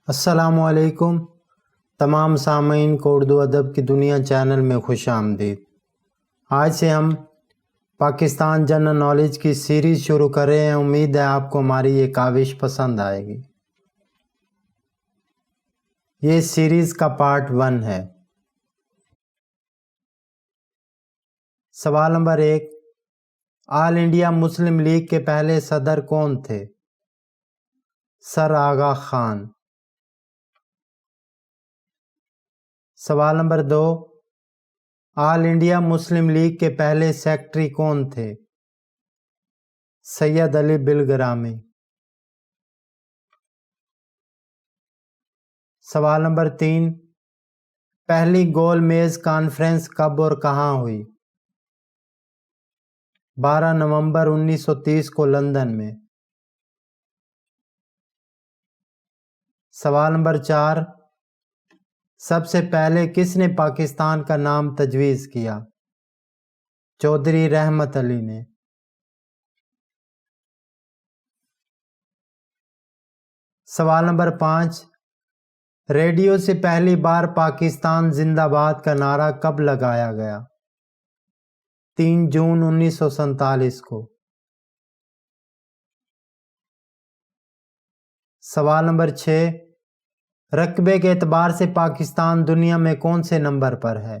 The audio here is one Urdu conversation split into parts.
السلام علیکم تمام سامعین کو اردو ادب کی دنیا چینل میں خوش آمدید۔ آج سے ہم پاکستان جنرل نالج کی سیریز شروع کر رہے ہیں۔ امید ہے آپ کو ہماری یہ کاوش پسند آئے گی۔ یہ سیریز کا پارٹ 1 ہے۔ سوال نمبر 1، آل انڈیا مسلم لیگ کے پہلے صدر کون تھے؟ سر آغا خان۔ سوال نمبر 2، آل انڈیا مسلم لیگ کے پہلے سیکرٹری کون تھے؟ سید علی بلگرامی۔ سوال نمبر 3، پہلی گول میز کانفرنس کب اور کہاں ہوئی؟ 12 نومبر 1930 کو لندن میں۔ سوال نمبر 4، سب سے پہلے کس نے پاکستان کا نام تجویز کیا؟ چودھری رحمت علی نے۔ سوال نمبر 5، ریڈیو سے پہلی بار پاکستان زندہ باد کا نعرہ کب لگایا گیا؟ 3 جون 1947 کو۔ سوال نمبر 6، رقبے کے اعتبار سے پاکستان دنیا میں کون سے نمبر پر ہے؟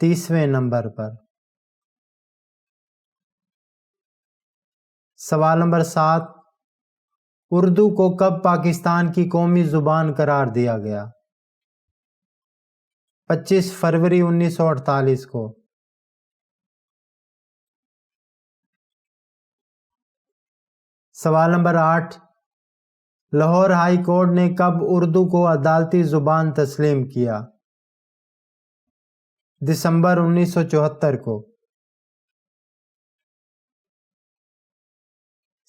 30ویں نمبر پر۔ سوال نمبر 7، اردو کو کب پاکستان کی قومی زبان قرار دیا گیا؟ 25 فروری 1948 کو۔ سوال نمبر 8، لاہور ہائی کورٹ نے کب اردو کو عدالتی زبان تسلیم کیا؟ دسمبر 1974 کو۔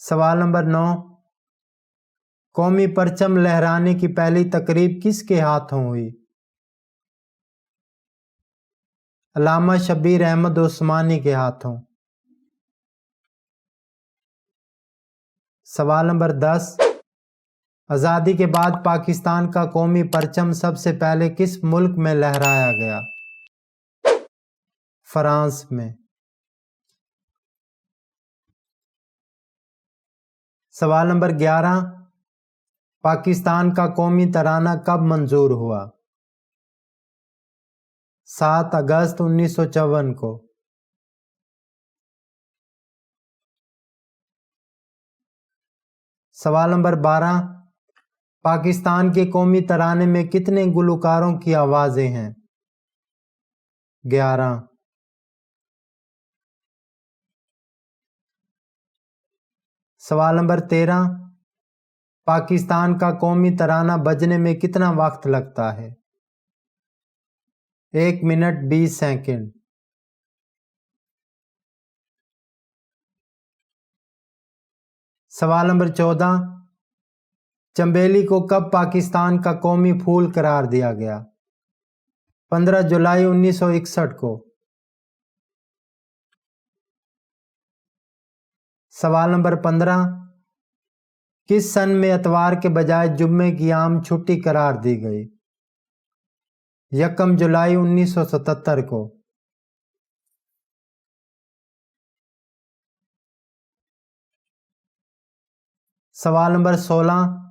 سوال نمبر 9، قومی پرچم لہرانے کی پہلی تقریب کس کے ہاتھوں ہوئی؟ علامہ شبیر احمد عثمانی کے ہاتھوں۔ سوال نمبر 10، آزادی کے بعد پاکستان کا قومی پرچم سب سے پہلے کس ملک میں لہرایا گیا؟ فرانس میں۔ سوال نمبر 11، پاکستان کا قومی ترانہ کب منظور ہوا؟ 7 اگست 1954 کو۔ سوال نمبر 12، پاکستان کے قومی ترانے میں کتنے گلوکاروں کی آوازیں ہیں؟ 11۔ سوال نمبر 13، پاکستان کا قومی ترانہ بجنے میں کتنا وقت لگتا ہے؟ 1 منٹ 20 سیکنڈ۔ سوال نمبر 14، چنبیلی کو کب پاکستان کا قومی پھول قرار دیا گیا؟ 15 جولائی 1961 کو۔ سوال نمبر 15، کس سن میں اتوار کے بجائے جمعے کی عام چھٹی قرار دی گئی؟ 1 جولائی 1977 کو۔ سوال نمبر 16،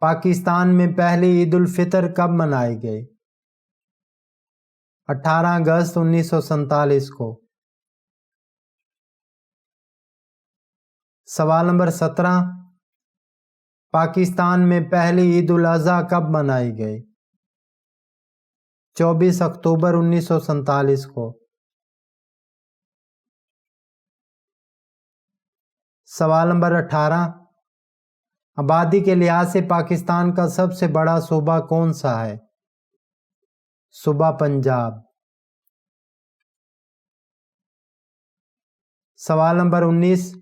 پاکستان میں پہلی عید الفطر کب منائی گئی؟ 18 اگست 1947 کو۔ سوال نمبر 17، پاکستان میں پہلی عید الاضحیٰ کب منائی گئی؟ 24 اکتوبر 1947 کو۔ سوال نمبر 18، آبادی کے لحاظ سے پاکستان کا سب سے بڑا صوبہ کون سا ہے؟ صوبہ پنجاب۔ سوال نمبر 19،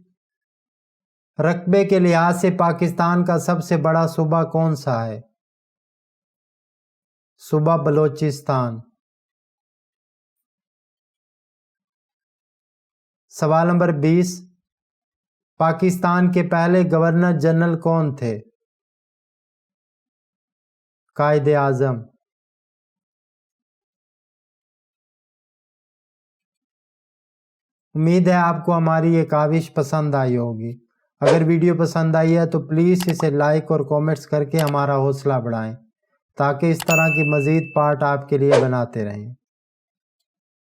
رقبے کے لحاظ سے پاکستان کا سب سے بڑا صوبہ کون سا ہے؟ صوبہ بلوچستان۔ سوال نمبر 20، پاکستان کے پہلے گورنر جنرل کون تھے؟ قائد اعظم۔ امید ہے آپ کو ہماری یہ کاوش پسند آئی ہوگی۔ اگر ویڈیو پسند آئی ہے تو پلیز اسے لائک اور کومنٹس کر کے ہمارا حوصلہ بڑھائیں تاکہ اس طرح کی مزید پارٹ آپ کے لیے بناتے رہیں۔